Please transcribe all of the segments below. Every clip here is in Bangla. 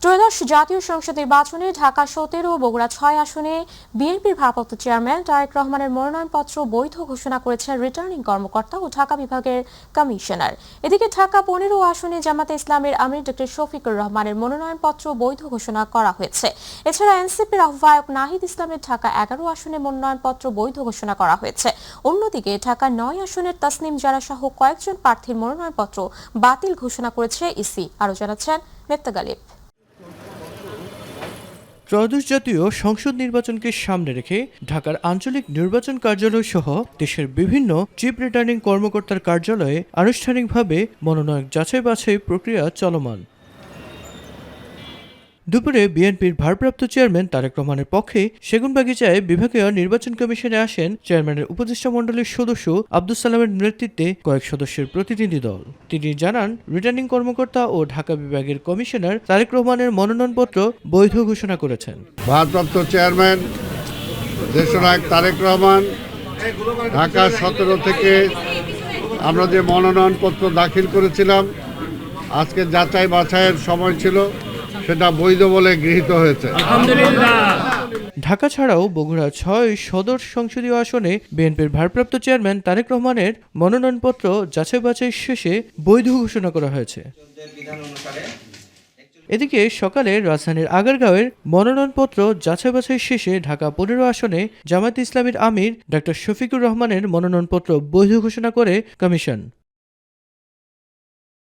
ত্রয়োদশ জাতীয় সংসদ নির্বাচনে ঢাকা 17 ও বগুড়া 6 আসনে বিএনপির ভারপ্রাপ্ত চেয়ারম্যান তারেক রহমানের মনোনয়নপত্র বৈধ ঘোষণা করেছেন রিটার্নিং কর্মকর্তা ও ঢাকা বিভাগের কমিশনার। এদিকে ঢাকা 15 আসনে জামাতে ইসলামের আমির ডক্টর শফিকুর রহমানের মনোনয়নপত্র বৈধ ঘোষণা করা হয়েছে। এছাড়া এনসিপির আহ্বায়ক নাহিদ ইসলামের ঢাকা 11 আসনে মনোনয়নপত্র বৈধ ঘোষণা করা হয়েছে। অন্যদিকে ঢাকা 9 আসনের তাসনিম জারা সহ কয়েকজন প্রার্থীর মনোনয়নপত্র বাতিল ঘোষণা করেছে ইসি। আরও জানাচ্ছেন নেত্তা গালিব। ত্রয়োদশ জাতীয় সংসদ নির্বাচনকে সামনে রেখে ঢাকার আঞ্চলিক নির্বাচন কার্যালয় সহ দেশের বিভিন্ন চিফ রিটার্নিং কর্মকর্তার কার্যালয়ে আনুষ্ঠানিকভাবে মনোনয়ন যাচাই বাছাই প্রক্রিয়া চলমান। দুপুরে বিএনপির ভারপ্রাপ্ত চেয়ারম্যান তারেক রহমানের পক্ষে সেগুনবাগিচায় বিভাগীয় নির্বাচন কমিশনে আসেন চেয়ারম্যানের উপদেষ্টা মণ্ডলীর সদস্য আব্দুস সালামের নেতৃত্বে কয়েক সদস্যের প্রতিনিধি দল। তিনি জানান, রিটার্নিং কর্মকর্তা ও ঢাকা বিভাগের কমিশনার তারেক রহমানের মনোনয়নপত্র বৈধ ঘোষণা করেছেন। ভারপ্রাপ্ত চেয়ারম্যান দেশনায়ক তারেক রহমান ঢাকা 17 থেকে আমরা যে মনোনয়নপত্র দাখিল করেছিলাম, আজকে যাচাই বাছাইয়ের সময় ছিল, সেটা বৈধ বলে গৃহীত হয়েছে। ঢাকা ছাড়াও বগুড়া 6 সদর সংসদীয় আসনে বিএনপির ভারপ্রাপ্ত চেয়ারম্যান তারেক রহমানের মনোনয়নপত্র যাচাই বাছাই শেষে বৈধ ঘোষণা করা হয়েছে। এদিকে সকালে রাজধানীর আগারগাঁওয়ের মনোনয়নপত্র যাচাই বাছাই শেষে ঢাকা 15 আসনে জামায়াতে ইসলামীর আমির ডক্টর শফিকুর রহমানের মনোনয়নপত্র বৈধ ঘোষণা করে কমিশন।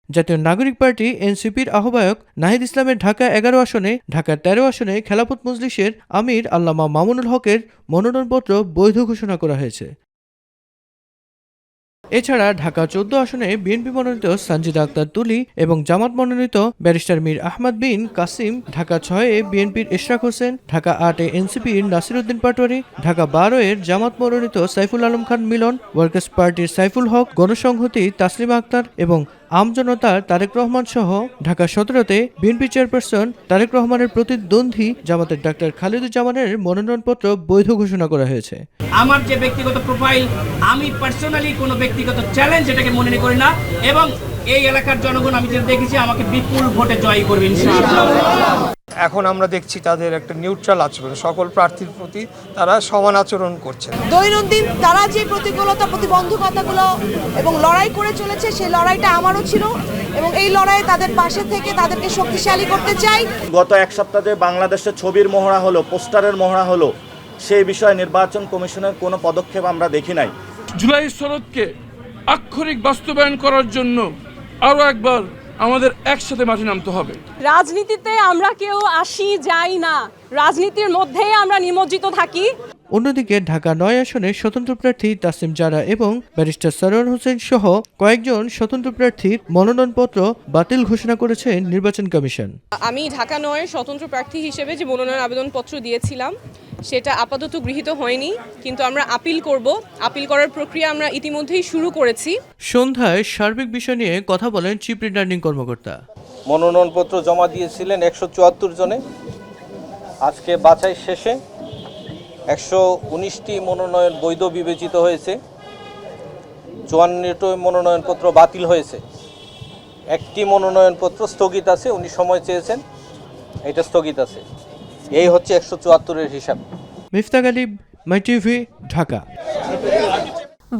জাতীয় নাগরিক পার্টি এনসিপির আহ্বায়ক নাহিদ ইসলামের ঢাকা 11 আসনে, ঢাকা 13 আসনে খেলাফত মজলিসের আমির আল্লামা মামুনুল হকের মনোনয়নপত্র বৈধ ঘোষণা করা হয়েছে। এছাড়া ঢাকা 14 আসনে বিএনপি মনোনীত সানজিদা আক্তার তুলি এবং জামাত মনোনীত ব্যারিস্টার মীর আহমদ বিন কাসিম, ঢাকা 6-এ বিএনপির ইশরাক হোসেন, ঢাকা 8-এ এনসিপির নাসির উদ্দিন পাটোয়ারি, ঢাকা 12-এর জামাত মনোনীত সাইফুল আলম খান মিলন, ওয়ার্কার্স পার্টির সাইফুল হক, গণসংহতি তাসলিমা আক্তার এবং আমজনতার তারেক রহমান সহ ঢাকা 17-তে বিএনপি চেয়ারপারসন তারেক রহমানের প্রতিদ্বন্দ্বী জামাতের ডাক্তার খালিদুজ্জামানের মনোনয়নপত্র বৈধ ঘোষণা করা হয়েছে। আমার যে ব্যক্তিগত প্রোফাইল, আমি পার্সোনালি কোনো ব্যক্তিগত চ্যালেঞ্জ এটাকে মনে করি না, এবং এই এলাকার জনগণ আমি যেটা দেখেছি আমাকে বিপুল ভোটে জয়ী করবে ইনশাআল্লাহ। এখন আমরা দেখছি তাদের একটা নিউট্রাল আচরণ, সকল প্রার্থীর প্রতি তারা সমান আচরণ করছে। দৈনন্দিন তারা যে প্রতিকূলতা প্রতিবন্ধকতাগুলো এবং লড়াই করে চলেছে, সেই লড়াইটা আমারও ছিল এবং এই লড়াইয়ে তাদের পাশে থেকে তাদেরকে শক্তিশালী করতে চাই। গত এক সপ্তাহে বাংলাদেশের ছবির মহড়া হলো, পোস্টারের মহড়া হলো, সেই বিষয়ে নির্বাচন কমিশনের কোনো পদক্ষেপ আমরা দেখি নাই। জুলাই সনদকে আক্ষরিক বাস্তবায়ন করার জন্য আরও একবার আমাদের একসাথে মাঠে নামতে হবে। রাজনীতিতে আমরা কেউ আসি যাই না, রাজনীতির মধ্যেই আমরা নিমজ্জিত থাকি। অন্যদিকে ঢাকা 9 আসনের স্বতন্ত্র প্রার্থী তাসনিম জারা এবং ব্যারিস্টার সরওয়ার হোসেন সহ কয়েকজন স্বতন্ত্র প্রার্থীর মনোনয়নপত্র বাতিল ঘোষণা করেছে নির্বাচন কমিশন। আমি ঢাকা 9-এর স্বতন্ত্র প্রার্থী হিসেবে যে মনোনয়ন আবেদনপত্র দিয়েছিলাম, সেটা আপাতত গৃহীত হয়নি, কিন্তু আমরা আপিল করব। আপিল করার প্রক্রিয়া আমরা ইতিমধ্যেই শুরু করেছি। সন্ধ্যায় সার্বিক বিষয় নিয়ে কথা বলেন চিফ রিটার্নিং কর্মকর্তা। মনোনয়নপত্র জমা দিয়েছিলেন 174 জনে। আজকে বাছাই শেষে 119টি মনোনয়ন বৈধ বিবেচিত হয়েছে, 54টি মনোনয়নপত্র বাতিল হয়েছে, একটি মনোনয়নপত্র স্থগিত আছে। উনি সময় চেয়েছেন, এটা স্থগিত আছে। এই হচ্ছে 174-এর হিসাব। মিফতা গালিব, মাই টিভি, ঢাকা।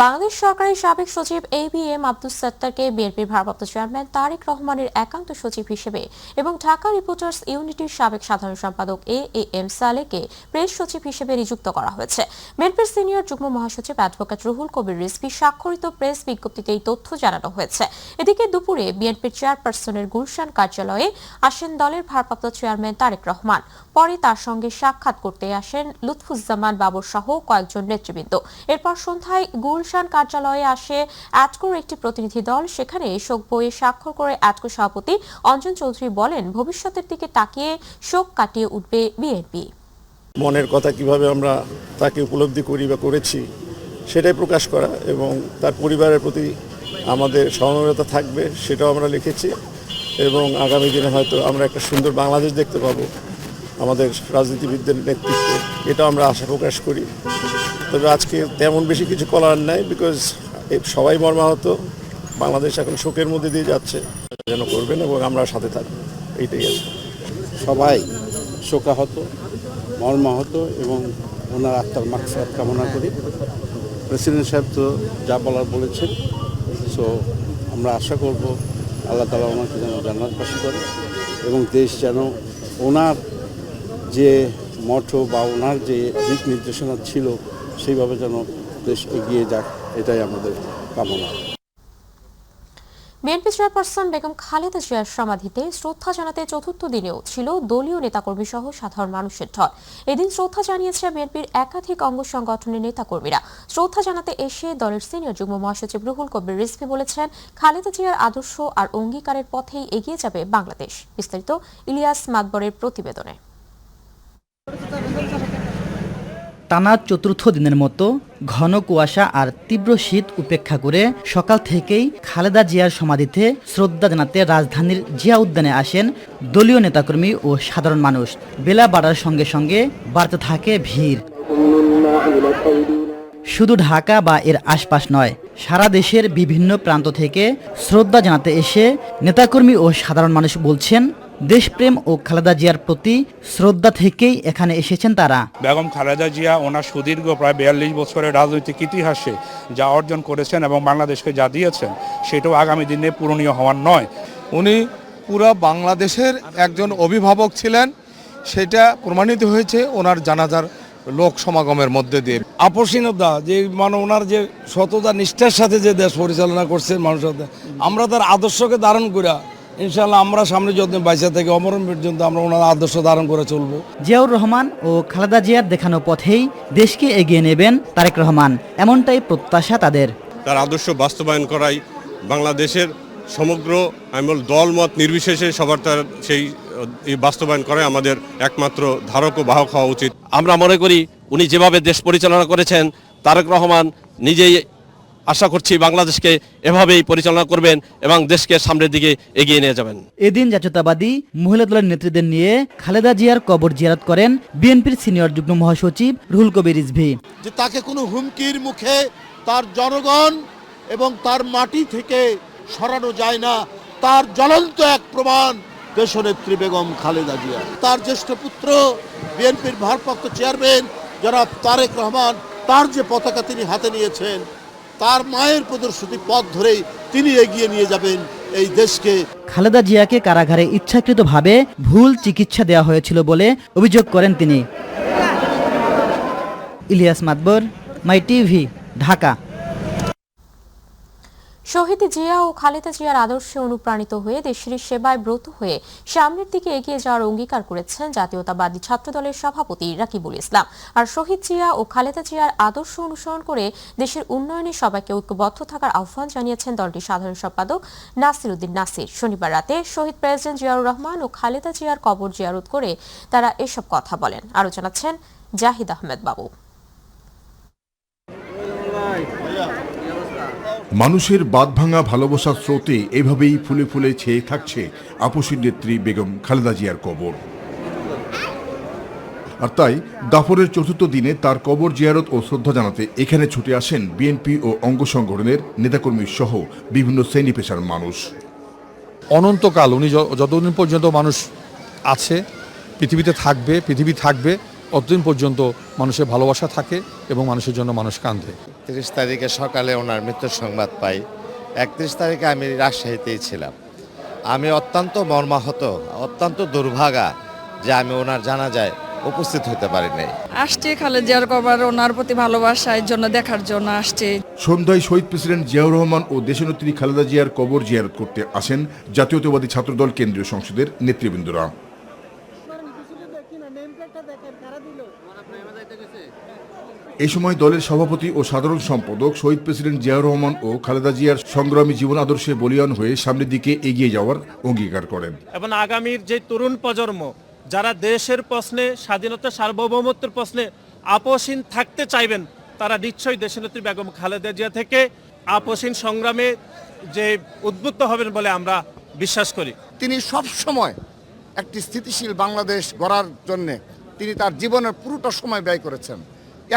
বাংলাদেশ সরকারের সাবেক সচিব ABM আব্দুস সাত্তারকে বিএনপির ভারপ্রাপ্ত চেয়ারম্যান তারেক রহমানের একান্ত সচিব হিসেবে এবং ঢাকা রিপোর্টার্স ইউনিটির সাবেক সাধারণ সম্পাদক AM সালেকে প্রেস সচিব হিসেবে নিযুক্ত করা হয়েছে। বিএনপির সিনিয়র যুগ্ম মহাসচিব অ্যাডভোকেট রুহুল কবির রিজভী স্বাক্ষরিত প্রেস বিজ্ঞপ্তিতে এই তথ্য জানানো হয়েছে। এদিকে দুপুরে বিএনপির চেয়ারপারসনের গুলশান কার্যালয়ে আসেন দলের ভারপ্রাপ্ত চেয়ারম্যান তারেক রহমান। পরে তার সঙ্গে সাক্ষাৎ করতে আসেন লুৎফুজ্জামান বাবর সহ কয়েকজন নেতৃবৃন্দ। এরপর সন্ধ্যায় গুলশান কার্যালয়ে আসে অ্যাটকোর একটি প্রতিনিধি দল। সেখানে শোক বইয়ে স্বাক্ষর করে অ্যাটকো সভাপতি অঞ্জন চৌধুরী বলেন, ভবিষ্যতের দিকে তাকিয়ে শোক কাটিয়ে উঠবে বিএনপি। মনের কথা কিভাবে আমরা তাকে উপলব্ধি করি বা করেছি সেটাই প্রকাশ করা, এবং তার পরিবারের প্রতি আমাদের সমবেদনা থাকবে সেটাও আমরা লিখেছি। এবং আগামী দিনে হয়তো আমরা একটা সুন্দর বাংলাদেশ দেখতে পাবো আমাদের রাজনীতিবিদদের নেতৃত্বে, এটাও আমরা আশা প্রকাশ করি। তবে আজকে তেমন বেশি কিছু করার নাই, বিকজ সবাই মর্মাহত, বাংলাদেশ এখন শোকের মধ্যে দিয়ে যাচ্ছে, যেন করবেন এবং আমরা সাথে থাকবো, এইটাই আছে। সবাই শোকাহত, মর্মাহত এবং ওনার আত্মার মাগফিরাত কামনা করি। প্রেসিডেন্ট সাহেব তো যা বলার বলেছেন, সো আমরা আশা করব আল্লাহ তাআলা ওনাকে যেন জান্নাতবাসী করে এবং দেশ যেন ওনার যে মটো বা ওনার যে দিক নির্দেশনা ছিল সেইভাবে যেন দেশ এগিয়ে যাক, এটাই আমাদের কামনা। বিএনপি চেয়ারপারসন বেগম খালেদা জিয়ার সমাধিতে শ্রদ্ধা জানাতে চতুর্থ দিনেও ছিল দলীয় নেতাকর্মী সহ সাধারণ মানুষের ঢল। এদিন শ্রদ্ধা জানিয়েছে বিএনপির একাধিক অঙ্গ সংগঠনের নেতাকর্মীরা। শ্রদ্ধা জানাতে এসে দলের সিনিয়র যুগ্ম মহাসচিব রুহুল কবির রিজভী বলেছেন, খালেদা জিয়ার আদর্শ আর অঙ্গীকারের পথেই এগিয়ে যাবে বাংলাদেশ। বিস্তারিত ইলিয়াস মাদবরের প্রতিবেদনে। টানা চতুর্থ দিনের মতো ঘন কুয়াশা আর তীব্র শীত উপেক্ষা করে সকাল থেকেই খালেদা জিয়ার সমাধিতে শ্রদ্ধা জানাতে রাজধানীর জিয়া উদ্যানে আসেন দলীয় নেতাকর্মী ও সাধারণ মানুষ। বেলা বাড়ার সঙ্গে সঙ্গে বাড়তে থাকে ভিড়। শুধু ঢাকা বা এর আশপাশ নয়, সারা দেশের বিভিন্ন প্রান্ত থেকে শ্রদ্ধা জানাতে এসে নেতাকর্মী ও সাধারণ মানুষ বলছেন, দেশপ্রেম ও খালেদা জিয়ার প্রতি শ্রদ্ধা থেকেই এখানে এসেছেন তারা। বেগম খালেদা জিয়া ওনার সুদীর্ঘ প্রায় 42 বছরের রাজনৈতিক ইতিহাসে যা অর্জন করেছেন এবং বাংলাদেশকে যা দিয়েছেন, সেটাও আগামী দিনে পূরণীয় হওয়ার নয়। উনি পুরো বাংলাদেশের একজন অভিভাবক ছিলেন, সেটা প্রমাণিত হয়েছে ওনার জানাজার লোক সমাগমের মধ্যে দিয়ে। আপসীনতা যে ওনার যে সততা নিষ্ঠার সাথে যে দেশ পরিচালনা করছেন মানুষের, আমরা তার আদর্শকে ধারণ করে ইনশাআল্লাহ আমরা সামনে যত বাইসা থেকে অমরণ পর্যন্ত আমরা ওনার আদর্শ ধারণ করে চলব। জিয়াউর রহমান ও খালেদা জিয়ার দেখানো পথেই দেশকে এগিয়ে নেবেন তারেক রহমান, এমনটাই প্রত্যাশা তাদের। তার আদর্শ বাস্তবায়ন করাই বাংলাদেশের সমগ্র দলমত নির্বিশেষে সবার তার সেই বাস্তবায়ন করাই আমাদের একমাত্র ধারক ও বাহক হওয়া উচিত। আমরা মনে করি উনি যেভাবে দেশ পরিচালনা করেছেন, তারেক রহমান নিজেই আশা করছি বাংলাদেশকে এভাবেই পরিচালনা করবেন এবং দেশকে সামনের দিকে এগিয়ে নিয়ে যাবেন। এদিন জাতীয়তাবাদী মহিলা দলের নেতৃত্বের নিয়ে খালেদা জিয়ার কবর জিয়ারত করেন বিএনপির সিনিয়র যুগ্ম মহাসচিব রুহুল কবির রিজভী। যে তাকে কোনো হুমকির মুখে তার জনগণ এবং তার মাটি থেকে সরানো যায় না, তার জ্বলন্ত এক প্রমাণ দেশনেত্রী বেগম খালেদা জিয়া। তার জ্যেষ্ঠ পুত্র বিএনপির ভারপ্রাপ্ত চেয়ারম্যান জনাব তারেক রহমান, তার যে পতাকা তিনি হাতে নিয়েছেন, তার মায়ের প্রদর্শিত পথ ধরেই তিনি এগিয়ে নিয়ে যাবেন এই দেশকে। খালেদা জিয়াকে কারাগারে ইচ্ছাকৃতভাবে ভুল চিকিৎসা দেওয়া হয়েছিল বলে অভিযোগ করেন তিনি। ইলিয়াস মাদবর, মাই টিভি, ঢাকা। শহীদ জিয়া ও খালেদা জিয়ার আদর্শে অনুপ্রাণিত হয়ে দেশের সেবায় ব্রত হয়ে সামনের দিকে এগিয়ে যাওয়ার অঙ্গীকার করেছেন জাতীয়তাবাদী ছাত্রদলের সভাপতি রাকিবুল ইসলাম। আর শহীদ জিয়া ও খালেদা জিয়ার আদর্শ অনুসরণ করে দেশের উন্নয়নে সবাইকে ঐক্যবদ্ধ থাকার আহ্বান জানিয়েছেন দলটির সাধারণ সম্পাদক নাসির উদ্দিন নাসির। শনিবার রাতে শহীদ প্রেসিডেন্ট জিয়াউর রহমান ও খালেদা জিয়ার কবর জিয়ারত করে তারা এসব কথা বলেন। আরও জানাচ্ছেন জাহিদ আহমেদ বাবু। মানুষের বাঁধভাঙা ভালোবাসার স্রোতে এভাবেই ফুলে ফুলে ছেয়ে থাকছে আপসীর নেত্রী বেগম খালেদা জিয়ার কবর। আর তাই দাফনের চতুর্থ দিনে তার কবর জিয়ারত ও শ্রদ্ধা জানাতে এখানে ছুটে আসেন বিএনপি ও অঙ্গ সংগঠনের নেতাকর্মী সহ বিভিন্ন শ্রেণী পেশার মানুষ। অনন্তকাল উনি যতদিন পর্যন্ত মানুষ আছে, পৃথিবী থাকবে অতদিন পর্যন্ত মানুষের ভালোবাসা থাকে এবং মানুষের জন্য মানুষ কাঁদে। 30 তারিখে সকালে ওনার মৃত্যুর সংবাদ পাই। 31 তারিখে আমি রাজশাহীতেই ছিলাম। আমি অত্যন্ত মর্মাহত, অত্যন্ত দুর্ভাগা যে আমি ওনার জানাজায় উপস্থিত হতে পারি নাই। আসছে খালেদা জিয়ার কবর ওনার প্রতি ভালোবাসার জন্য দেখার জন্য আসছে। সন্ধ্যায় শহীদ প্রেসিডেন্ট জিয়াউর রহমান ও দেশনেত্রী খালেদা জিয়ার কবর জিয়ারত করতে আসেন জাতীয়তাবাদী ছাত্রদল কেন্দ্রীয় সংসদের নেতৃবৃন্দরা। এই সময় দলের সভাপতি ও সাধারণ সম্পাদক শহীদ প্রেসিডেন্ট জিয়াউর রহমান ও খালেদা জিয়ার সংগ্রামী জীবন আদর্শে বলীয়ান হয়ে সামনের দিকে এগিয়ে যাওয়ার অঙ্গীকার করেন এবং আগামীর যে তরুণ প্রজন্ম যারা দেশের প্রশ্নে, স্বাধীনতা সার্বভৌমত্বের প্রশ্নে আপোষহীন থাকতে চাইবেন, তারা নিশ্চয়ই দেশনেত্রী বেগম খালেদা জিয়া থেকে আপোষহীন সংগ্রামে যে উদ্বুদ্ধ হবেন বলে আমরা বিশ্বাস করি। তিনি সব সময় একটি স্থিতিশীল বাংলাদেশ গড়ার জন্য তিনি তার জীবনের পুরোটা সময় ব্যয় করেছেন।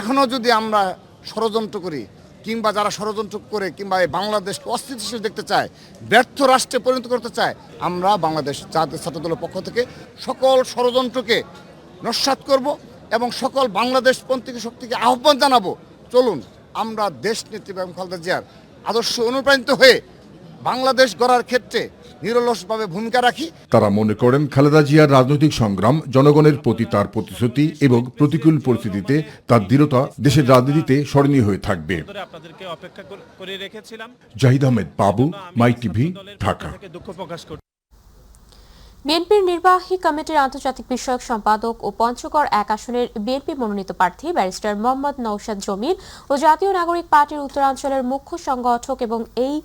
এখনও যদি আমরা ষড়যন্ত্র করি, কিংবা যারা ষড়যন্ত্র করে কিংবা এই বাংলাদেশকে অস্থিতিশীল দেখতে চায়, ব্যর্থ রাষ্ট্রে পরিণত করতে চায়, আমরা বাংলাদেশ জাতীয় ছাত্রদলের পক্ষ থেকে সকল ষড়যন্ত্রকে নস্যাৎ করব এবং সকল বাংলাদেশপন্থী শক্তিকে আহ্বান জানাবো, চলুন আমরা দেশনেত্রী বেগম খালেদা জিয়ার আদর্শ অনুপ্রাণিত হয়ে বাংলাদেশ গড়ার ক্ষেত্রে নিরলসভাবে ভূমিকা রাখি। তারা মনে করেন খালেদা জিয়ার রাজনৈতিক সংগ্রাম, জনগণের প্রতি তার প্রতিশ্রুতি এবং প্রতিকূল পরিস্থিতিতে তার দৃঢ়তা দেশের রাজনীতিতে স্মরণীয় হয়ে থাকবে। আপনাদেরকে অপেক্ষা করে রেখেছিলাম। জাহিদ আহমেদ বাবু, মাই টিভি, ঢাকা। দুঃখ প্রকাশ করছি। বিএনপির নির্বাহী কমিটির আন্তর্জাতিক বিষয়ক সম্পাদক ও পঞ্চগড় 1 আসনের বিএনপি মনোনীত প্রার্থী ব্যারিস্টার মোহাম্মদ নওশাদ জমির ও জাতীয় নাগরিক পার্টির উত্তরাঞ্চলের মুখ্য সংগঠক এবং এই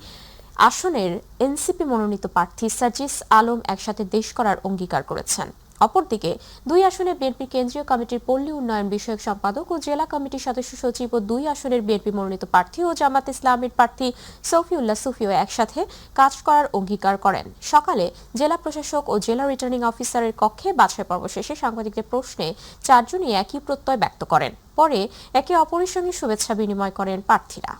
আসনের এনসিপি মনোনীত প্রার্থী সার্জিস আলম একসাথে দেশ করার অঙ্গীকার করেছেন। অপরদিকে 2 আসনে বিএনপি কেন্দ্রীয় কমিটির পল্লী উন্নয়ন বিষয়ক সম্পাদক ও জেলা কমিটির সদস্য সচিব ও 2 আসনের বিএনপি মনোনীত প্রার্থী ও জামাত ইসলামের প্রার্থী সফিউল্লাহ সুফিও একসাথে কাজ করার অঙ্গীকার করেন। সকালে জেলা প্রশাসক ও জেলা রিটার্নিং অফিসারের কক্ষে বাছাই পর্ব শেষে সাংবাদিকদের প্রশ্নে 4 জনই একই প্রত্যয় ব্যক্ত করেন। পরে একে অপরের সঙ্গে শুভেচ্ছা বিনিময় করেন প্রার্থীরা।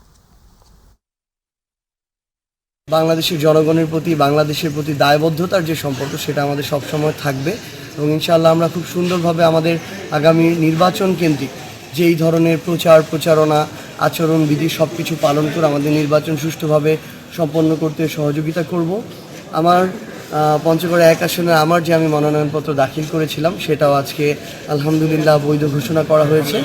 বাংলাদেশের জনগণের প্রতি, বাংলাদেশের প্রতি দায়বদ্ধতার যে সম্পর্ক, সেটা আমাদের সবসময় থাকবে এবং ইনশাআল্লাহ আমরা খুব সুন্দরভাবে আমাদের আগামী নির্বাচন কেন্দ্রিক যেই ধরনের প্রচারণা, আচরণবিধি সব কিছু পালন করে আমাদের নির্বাচন সুষ্ঠুভাবে সম্পন্ন করতে সহযোগিতা করব। আমার পঞ্চগড় 1 আসনে আমার যে আমি মনোনয়নপত্র দাখিল করেছিলাম, সেটাও আজকে আলহামদুলিল্লাহ বৈধ ঘোষণা করা হয়েছে।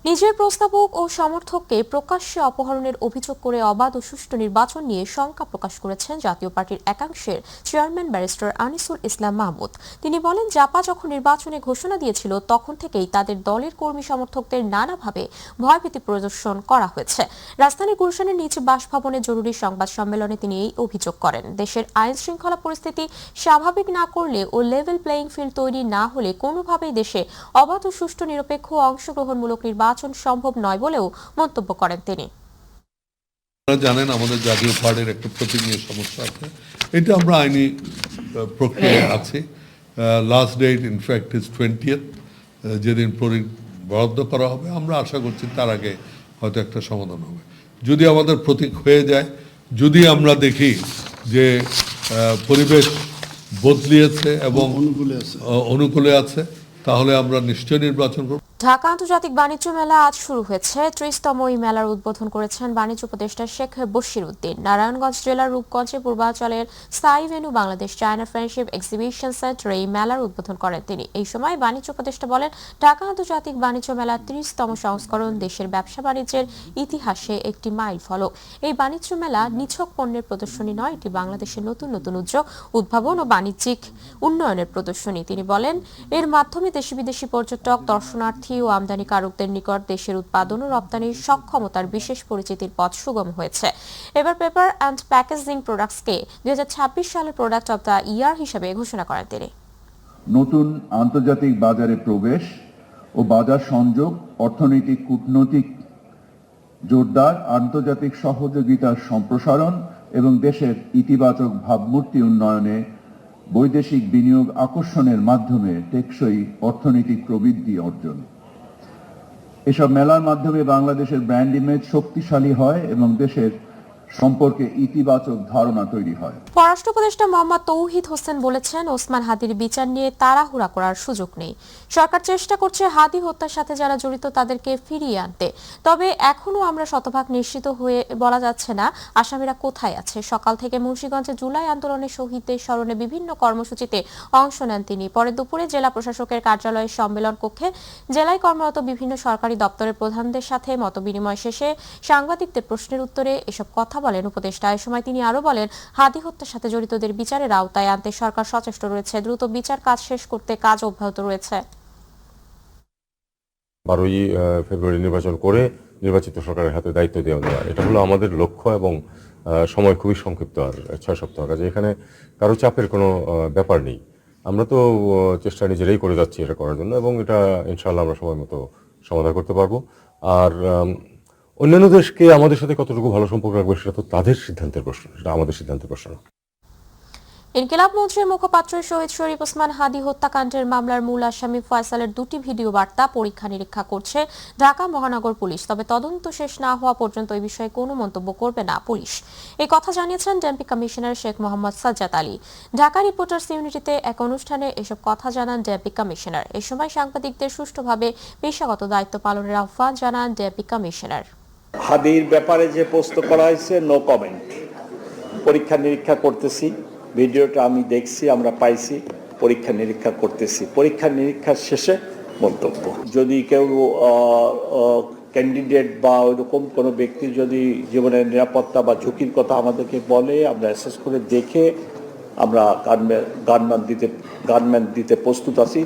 নিজের প্রস্তাবক ও সমর্থককে প্রকাশ্যে অপহরণের অভিযোগ করে অবাধ ও সুষ্ঠু নির্বাচন নিয়ে শঙ্কা প্রকাশ করেছেন জাতীয় পার্টির একাংশের চেয়ারম্যান ব্যারিস্টার আনিসুল ইসলাম মাহমুদ। তিনি বলেন, জাপা যখন নির্বাচনে ঘোষণা দিয়েছিল তখন থেকেই তাদের দলের কর্মী সমর্থকদের নানাভাবে ভয়ভীতি প্রদর্শন করা হয়েছে। রাজধানীর গুলশানের নিজ বাসভবনে জরুরি সংবাদ সম্মেলনে তিনি এই অভিযোগ করেন। দেশের আইন শৃঙ্খলা পরিস্থিতি স্বাভাবিক না করলে ও লেভেল প্লেইং ফিল্ড তৈরি না হলে কোনোভাবেই দেশে অবাধ ও সুষ্ঠু নিরপেক্ষ ও অংশগ্রহণমূলক নির্বাচন সম্ভব নয় বলেও মন্তব্য করেন তিনি। জানেন, আমাদের জাতীয় পার্টির একটা প্রতীক নিয়ে সমস্যা আছে, এটা আমরা আইনি প্রক্রিয়ায় আছি। Last date in fact is 20th, যেদিন প্রতীক বরাদ্দ করা হবে আমরা আশা করছি তার আগে হয়তো একটা সমাধান হবে। যদি আমাদের প্রতীক হয়ে যায়, যদি আমরা দেখি যে পরিবেশ বদলিয়েছে এবং অনুকূলে আছে, তাহলে আমরা নিশ্চয়ই নির্বাচন করব। ঢাকা আন্তর্জাতিক বাণিজ্য মেলা আজ শুরু হয়েছে। 30তম এই মেলার উদ্বোধন করেছেন বাণিজ্য উপদেষ্টা শেখ বশির উদ্দিন। নারায়ণগঞ্জ জেলার রূপগঞ্জে পূর্বাঞ্চলের স্থায়ী venue Bangladesh China friendship exhibition সেন্টারে এই মেলার উদ্বোধন করেন তিনি। এই সময় বাণিজ্য উপদেষ্টা বলেন, ঢাকা আন্তর্জাতিক বাণিজ্য মেলা 30তম সংস্করণ দেশের ব্যবসা বাণিজ্যের ইতিহাসে একটি মাইল ফলক। এই বাণিজ্য মেলা নিছক পণ্যের প্রদর্শনী নয়, এটি বাংলাদেশের নতুন নতুন উদ্যোগ, উদ্ভাবন ও বাণিজ্যিক উন্নয়নের প্রদর্শনী। তিনি বলেন, এর মাধ্যমে দেশি বিদেশি পর্যটক, দর্শনার্থী ও আমদানিকারকদের নিকট দেশের উৎপাদন ও রপ্তানির সক্ষমতার বিশেষ পরিচিতির পথ সুগম হয়েছে। এবার পেপার অ্যান্ড প্যাকেজিং প্রোডাক্টসকে 2026 সালের প্রোডাক্ট অব দ্য ইয়ার হিসেবে ঘোষণা করেন তিনি। নতুন আন্তর্জাতিক বাজারে প্রবেশ ও বাজার সংযোগ, অর্থনৈতিক কূটনৈতিক জোরদার, আন্তর্জাতিক সহযোগিতার সম্প্রসারণ এবং দেশের ইতিবাচক ভাবমূর্তি উন্নয়নে বৈদেশিক বিনিয়োগ আকর্ষণের মাধ্যমে টেকসই অর্থনৈতিক প্রবৃদ্ধি অর্জন। এসব মেলার মাধ্যমে বাংলাদেশের ব্র্যান্ড ইমেজ শক্তিশালী হয় এবং দেশের সম্পর্কে ইতিবাচক ধারণা তৈরি হয়। পররাষ্ট্র উপদেষ্টা মোহাম্মদ তৌহিদ হোসেন বলেছেন, ওসমান হাদির বিচার নিয়ে তাড়াহুড়া করার সুযোগ নেই। সরকার চেষ্টা করছে হাদি হত্যার সাথে যারা জড়িত তাদেরকে ফিরিয়ে আনতে। তবে এখনো আমরা শতভাগ নিশ্চিত হয়ে বলা যাচ্ছে না আসামিরা কোথায় আছে। সকাল থেকে মুন্সিগঞ্জে জুলাই আন্দোলনে শহীদদের স্মরণে বিভিন্ন কর্মসূচিতে অংশ নেন তিনি। পরে দুপুরে জেলা প্রশাসকের কার্যালয়ের সম্মেলন কক্ষে জেলায় কর্মরত বিভিন্ন সরকারি দপ্তরের প্রধানদের সাথে মতবিনিময় শেষে সাংবাদিকদের প্রশ্নের উত্তরে এসব কথা বলেন উপদেষ্টা। এ সময় তিনি আরো বলেন, হাদি হত্যার সাথে জড়িতদের বিচারের আওতায় আনতে সরকার সচেষ্ট রয়েছে। দ্রুত বিচার কাজ শেষ করতে কাজ অব্যাহত রয়েছে। 12ই ফেব্রুয়ারি নির্বাচন করে নির্বাচিত সরকারের হাতে দায়িত্ব দেওয়া, এটা হলো আমাদের লক্ষ্য এবং সময় খুবই সংক্ষিপ্ত, আর 6 সপ্তাহ কাজে এখানে কারো চাপের কোনো ব্যাপার নেই। আমরা তো চেষ্টা নিজেরাই করে যাচ্ছি এটা করার জন্য এবং এটা ইনশাআল্লাহ আমরা সময় মতো সমাধান করতে পারবো। আর অন্যান্য দেশকে আমাদের সাথে কতটুকু ভালো সম্পর্ক রাখবে সেটা তো তাদের সিদ্ধান্তের প্রশ্ন, সেটা আমাদের সিদ্ধান্তের প্রশ্ন না। ইনকিলাব মঞ্চের মুখপাত্র শহীদ শরীফ ওসমান হাদি হত্যাকাণ্ডের মামলার মূল আসামি ফয়সালের দুটি ভিডিও বার্তা পরীক্ষা নিরীক্ষা করছে ঢাকা মহানগর পুলিশ। তবে তদন্ত শেষ না হওয়া পর্যন্ত এই বিষয়ে কোনো মন্তব্য করবে না পুলিশ। এই কথা জানিয়েছেন deputy commissioner Sheikh Mohammad Sajjad Ali. Dhaka reporters ইউনিটিতে এক অনুষ্ঠানে এসব কথা জানান ডেপুটি কমিশনার। এ সময় সাংবাদিকদের সুষ্ঠুভাবে পেশাগত দায়িত্ব পালনের আহ্বান জানান ডেপুটি কমিশনার। হাদির ব্যাপারে যে পোস্ট করা হয়েছে নো কমেন্ট, পরীক্ষা নিরীক্ষা করতেছি। ভিডিওটা আমি দেখছি, আমরা পাইছি, পরীক্ষা নিরীক্ষা করতেছি। পরীক্ষা নিরীক্ষার শেষে মন্তব্য। যদি কেউ ক্যান্ডিডেট বা ওইরকম কোনো ব্যক্তি যদি জীবনের নিরাপত্তা বা ঝুঁকির কথা আমাদেরকে বলে, আমরা অ্যাসেস করে দেখে আমরা গানম্যান দিতে প্রস্তুত আছি।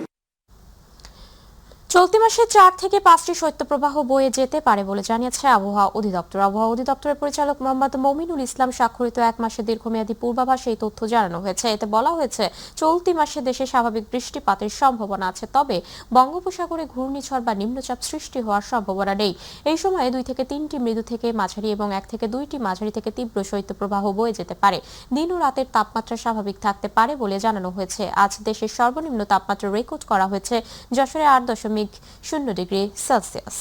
চলতি মাসে 4 থেকে 5টি শৈত্যপ্রবাহ বয়ে যেতে পারে বলে জানিয়েছে আবহাওয়া অধিদপ্তর। আবহাওয়া অধিদপ্তরের পরিচালক মোহাম্মদ মমিনুল ইসলাম স্বাক্ষরিত 1 মাসের দীর্ঘমেয়াদী পূর্বাভাসে এই তথ্য জানানো হয়েছে। এতে বলা হয়েছে চলতি মাসে দেশে স্বাভাবিক বৃষ্টিপাতের সম্ভাবনা আছে, তবে বঙ্গোপসাগরে ঘূর্ণিঝড় বা নিম্নচাপ সৃষ্টি হওয়ার সম্ভাবনা নেই। এই সময়ে 2 থেকে 3টি মৃদু থেকে মাঝারি এবং 1 থেকে 2টি মাঝারি থেকে তীব্র শৈত্যপ্রবাহ বয়ে যেতে পারে। দিন ও রাতের তাপমাত্রা স্বাভাবিক থাকতে পারে বলে জানানো হয়েছে। আজ দেশের সর্বনিম্ন তাপমাত্রা রেকর্ড করা হয়েছে যশোরে 8.0 ডিগ্রি সেলসিয়াস।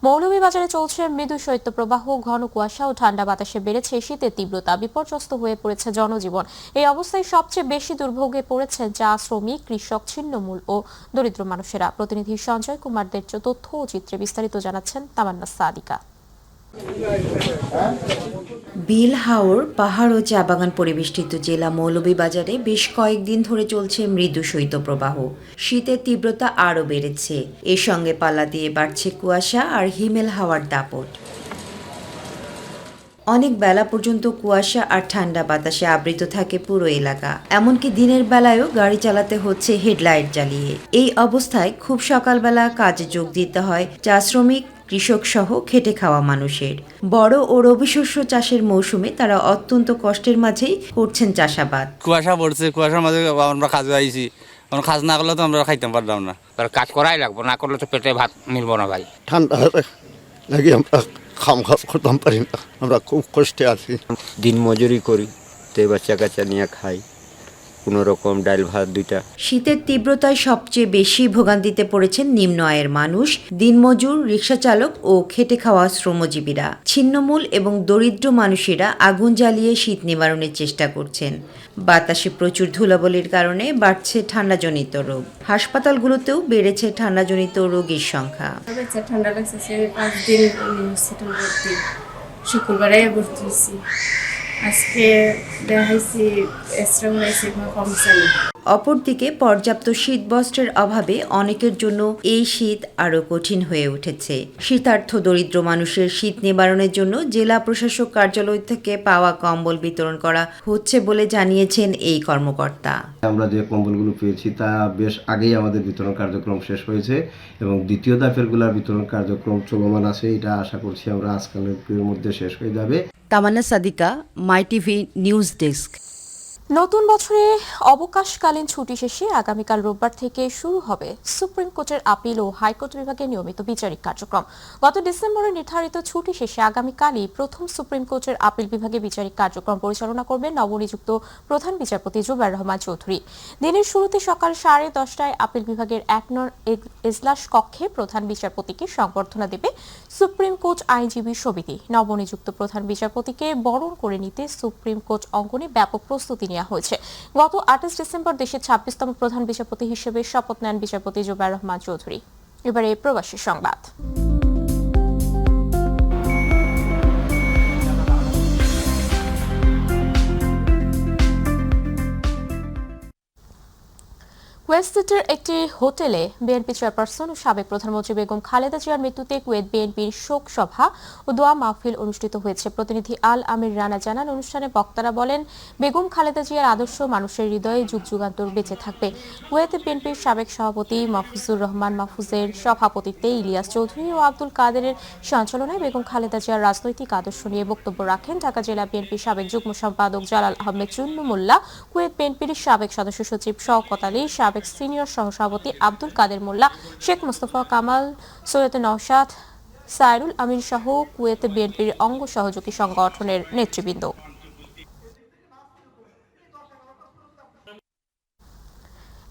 মৌলভীবাজারে চলছে মৃদু শৈত্যপ্রবাহ, ঘন কুয়াশা ও ঠান্ডা বাতাসে বেড়েছে শীতের তীব্রতা। বিপর্যস্ত হয়ে পড়েছে জনজীবন। এই অবস্থায় সবচেয়ে বেশি দুর্ভোগে পড়েছে চা শ্রমিক, কৃষক, ছিন্নমূল ও দরিদ্র মানুষেরা। প্রতিনিধি সঞ্জয় কুমারদের তথ্য ও চিত্রে বিস্তারিত জানাচ্ছেন তামান্না সাদিকা। বিল হাওর পাহাড় ও চা বাগান পরিবেষ্টিত জেলা মৌলভীবাজারে বেশ কয়েকদিন ধরে চলছে মৃদু শৈত্যপ্রবাহ। শীতের তীব্রতা আরও বেড়েছে। এর সঙ্গে পাল্লা দিয়ে বাড়ছে কুয়াশা আর হিমেল হাওয়ার দাপট। অনেক বেলা পর্যন্ত কুয়াশা আর ঠান্ডা বাতাসে আবৃত থাকে পুরো এলাকা। এমনকি দিনের বেলায়ও গাড়ি চালাতে হচ্ছে হেডলাইট জ্বালিয়ে। এই অবস্থায় খুব সকালবেলা কাজে যোগ দিতে হয় চা শ্রমিক, কৃষক সহ খেটে খাওয়া মানুষের। বড় ও রবি শস্য চাষের মৌসুমে তারা অত্যন্ত কষ্টের মাঝেই করছেন চাষাবাদ। কুয়াশা পড়ছে, কুয়াশার মাঝে আমরা কাজে আইছি। কাজ না করলে তো আমরা খাইতে পারলাম না। কাজ করাই লাগবো, না করলে তো পেটে ভাত মিলবো না ভাই। ঠান্ডা লাগে আমরা খাম করতাম পারি না, আমরা খুব কষ্টে আছি। দিন মজুরি করি, তো বাচ্চা কাচ্চা নিয়ে খাই, কোনো রকম ডাল ভাত দুইটা। শীতের তীব্রতায় সবচেয়ে বেশি ভোগান্তিতে পড়েছেন নিম্ন আয়ের মানুষ, দিনমজুর, রিকশা চালক ও খেটে খাওয়া শ্রমজীবীরা। ছিন্নমূল এবং দরিদ্র মানুষেরা আগুন জ্বালিয়ে শীত নিবারণের চেষ্টা করছেন। বাতাসে প্রচুর ধুলাবলির কারণে বাড়ছে ঠান্ডাজনিত রোগ। হাসপাতালগুলোতেও বেড়েছে ঠান্ডাজনিত রোগীর সংখ্যা। ঠান্ডা লাগছে, 5 দিন ভর্তি, শুক্রবারে ভর্তি হয়েছি, আজকে দেখাইছি কমছে না। অপরদিকে পর্যাপ্ত শীতবস্ত্রের অভাবে অনেকের জন্য এই শীত আরও কঠিন হয়ে উঠেছে। শীতার্থ দরিদ্র মানুষের শীত নিবারণের জন্য জেলা প্রশাসক কার্যালয় থেকে পাওয়া কম্বল বিতরণ করা হচ্ছে বলে জানিয়েছেন এই কর্মকর্তা। আমরা যে কম্বলগুলো পেয়েছি তা বেশ আগেই আমাদের বিতরণ কার্যক্রম শেষ হয়েছে এবং দ্বিতীয় ধাপেরগুলোর বিতরণ কার্যক্রম চলমান আছে। এটা আশা করছি আমরা আজকালের মধ্যে শেষ হয়ে যাবে। তামান্না সাদিকা, মাই টিভি নিউজ ডেস্ক। নতুন বছরে অবকাশকালীন ছুটি শেষে আগামীকাল রোববার থেকে শুরু হবে সুপ্রিম কোর্টের আপিল ও হাইকোর্ট বিভাগের নিয়মিত বিচারিক কার্যক্রম। গত ডিসেম্বরে নির্ধারিত ছুটি শেষে আগামীকালই প্রথম সুপ্রিম কোর্টের আপিল বিভাগে বিচারিক কার্যক্রম পরিচালনা করবেন নবনিযুক্ত প্রধান বিচারপতি জুবাইর রহমান চৌধুরী। দিনের শুরুতে সকাল 10:30টায় আপিল বিভাগের 1 নং এজলাস কক্ষে প্রধান বিচারপতিকে সংবর্ধনা দেবে সুপ্রিম কোর্ট আইনজীবী সমিতি। নবনিযুক্ত প্রধান বিচারপতিকে বরণ করে নিতে সুপ্রিম কোর্ট অঙ্গনে ব্যাপক প্রস্তুতি নেওয়া হয়েছে। গত 28 ডিসেম্বর দেশের 26তম প্রধান বিচারপতি হিসেবে শপথ নেন বিচারপতি জুবাইর রহমান চৌধুরী। এবারে প্রবাসী সংবাদ। কুয়েতের একটি হোটেলে বিএনপি চেয়ারপারসন ও সাবেক প্রধানমন্ত্রী বেগম খালেদা জিয়ার মৃত্যুতে কুয়েত বিএনপির শোক সভা ও দোয়া মাহফিল অনুষ্ঠিত হয়েছে। প্রতিনিধি আল আমির রানা জানান, অনুষ্ঠানে বক্তারা বলেন, বেগম খালেদা জিয়ার আদর্শ মানুষের হৃদয়ে যুগ যুগান্তর বেঁচে থাকবে। কুয়েত বিএনপির সাবেক সভাপতি মাহফুজুর রহমান মাহফুজের সভাপতিত্বে ইলিয়াস চৌধুরী ও আব্দুল কাদেরের সঞ্চালনায় বেগম খালেদা জিয়ার রাজনৈতিক আদর্শ নিয়ে বক্তব্য রাখেন ঢাকা জেলা বিএনপির সাবেক যুগ্ম সম্পাদক জালাল আহমেদ চুন্নু মোল্লা, কুয়েত বিএনপির সাবেক সদস্য সচিব শওকত আলী, সাবেক সিনিয়র সহসভাপতি আব্দুল কাদের মোল্লা, শেখ মোস্তফা কামাল, সৈয়দ নওশাদ, সাইরুল আমিন সহ কুয়েত বিএনপির অঙ্গ সহযোগী সংগঠনের নেতৃবৃন্দ।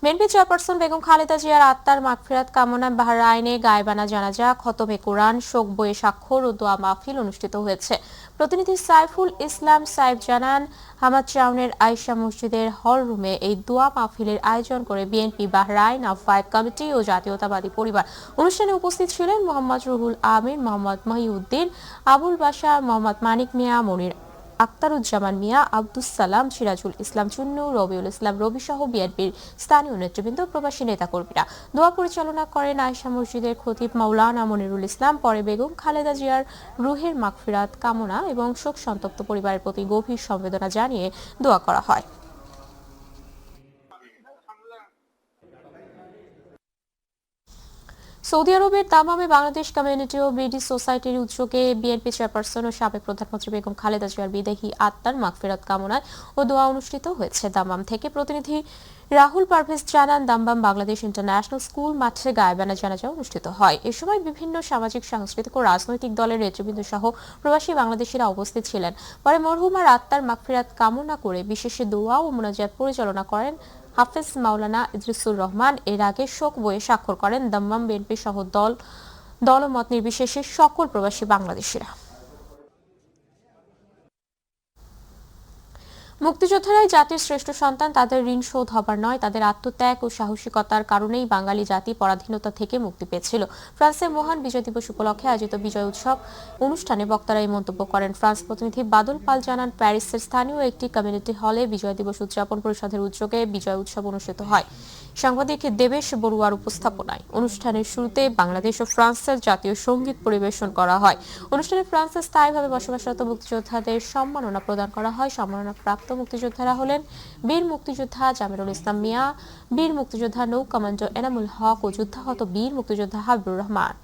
বিএনপি চেয়ারপারসন বেগম খালেদা জিয়ার আত্মার মাগফিরাত কামনায় বাহরাইনে গায়বানা জানাজা, খতমে কোরআন, শোক বইয়ে স্বাক্ষর ও দোয়া মাহফিল অনুষ্ঠিত হয়েছে। প্রতিনিধি সাইফুল ইসলাম সাইফ জানান, হামাদ টাউনের আয়েশা মসজিদের হল রুমে এই দোয়া মাহফিলের আয়োজন করে বিএনপি বাহরাইন আহ্বায়ক কমিটি ও জাতীয়তাবাদী পরিবার। অনুষ্ঠানে উপস্থিত ছিলেন মোহাম্মদ রুহুল আমিন, মোহাম্মদ মহিউদ্দিন, আবুল বাশার, মোহাম্মদ মানিক মিয়া, মনির আক্তারুজ্জামান মিয়া, আব্দুস সালাম, সিরাজুল ইসলাম চুন্নু, রবিউল ইসলাম রবি সহ বিএনপির স্থানীয় নেতৃবৃন্দ, প্রবাসী নেতাকর্মীরা। দোয়া পরিচালনা করেন আয়েশা মসজিদের খতিব মাওলানা মনিরুল ইসলাম। পরে বেগম খালেদা জিয়ার রুহের মাগফিরাত কামনা এবং শোক সন্তপ্ত পরিবারের প্রতি গভীর সমবেদনা জানিয়ে দোয়া করা হয়। সৌদি আরবের দামামে বাংলাদেশ কমিউনিটি ও বিডি সোসাইটির উদ্যোগে বিএনপি চেয়ারপারসন ও সাবেক প্রধানমন্ত্রী বেগম খালেদা জিয়ার বিদেহী আত্মার মাগফিরাত কামনায় ও দোয়া অনুষ্ঠিত হয়েছে। দামাম থেকে প্রতিনিধি রাহুল পারভেজ জানান, দামবাম বাংলাদেশ ইন্টারন্যাশনাল স্কুল মাঠে গায়বানা জানাজা অনুষ্ঠিত হয়। এ সময় বিভিন্ন সামাজিক, সাংস্কৃতিক ও রাজনৈতিক দলের নেতৃবৃন্দ সহ প্রবাসী বাংলাদেশিরা উপস্থিত ছিলেন। পরে মরহুমার আত্মার মাগফিরাত কামনা করে বিশেষ দোয়া ও মোনাজাত পরিচালনা করেন হাফেজ মাওলানা ইদ্রিসুর রহমান। এর আগে শোক বইয়ে স্বাক্ষর করেন দাম্মাম বিএনপি সহ দলমত নির্বিশেষে সকল প্রবাসী বাংলাদেশিরা। মুক্তিযোদ্ধারাই জাতির শ্রেষ্ঠ সন্তান, তাদের ঋণ শোধ হবার নয়, তাদের আত্মত্যাগ ও সাহসিকতার কারণেই বাঙালি জাতি পরাধীনতা থেকে মুক্তি পেয়েছিল। ফ্রান্সের মহান বিজয় দিবস উপলক্ষে আয়োজিত বিজয় উৎসব অনুষ্ঠানে বক্তারা এই মন্তব্য করেন। ফ্রান্স প্রতিনিধি বাদল পাল জানান, প্যারিসের স্থানীয় একটি কমিউনিটি হলে বিজয় দিবস উদযাপন পরিষদের উদ্যোগে বিজয় উৎসব অনুষ্ঠিত হয়। সাংবাদিক দেবেশ বড়ুয়ার উপস্থাপনায় অনুষ্ঠানের শুরুতে বাংলাদেশ ও ফ্রান্সের জাতীয় সঙ্গীত পরিবেশন করা হয়। অনুষ্ঠানে ফ্রান্সে স্থায়ীভাবে বসবাসরত মুক্তিযোদ্ধাদের সম্মাননা প্রদান করা হয়। সম্মাননা প্রাপ্ত মুক্তিযোদ্ধারা হলেন বীর মুক্তিযোদ্ধা জামিরুল ইসলাম মিয়া, বীর মুক্তিযোদ্ধা নৌ কমান্ডো এনামুল হক ও যুদ্ধাহত বীর মুক্তিযোদ্ধা হাবিবুর রহমান।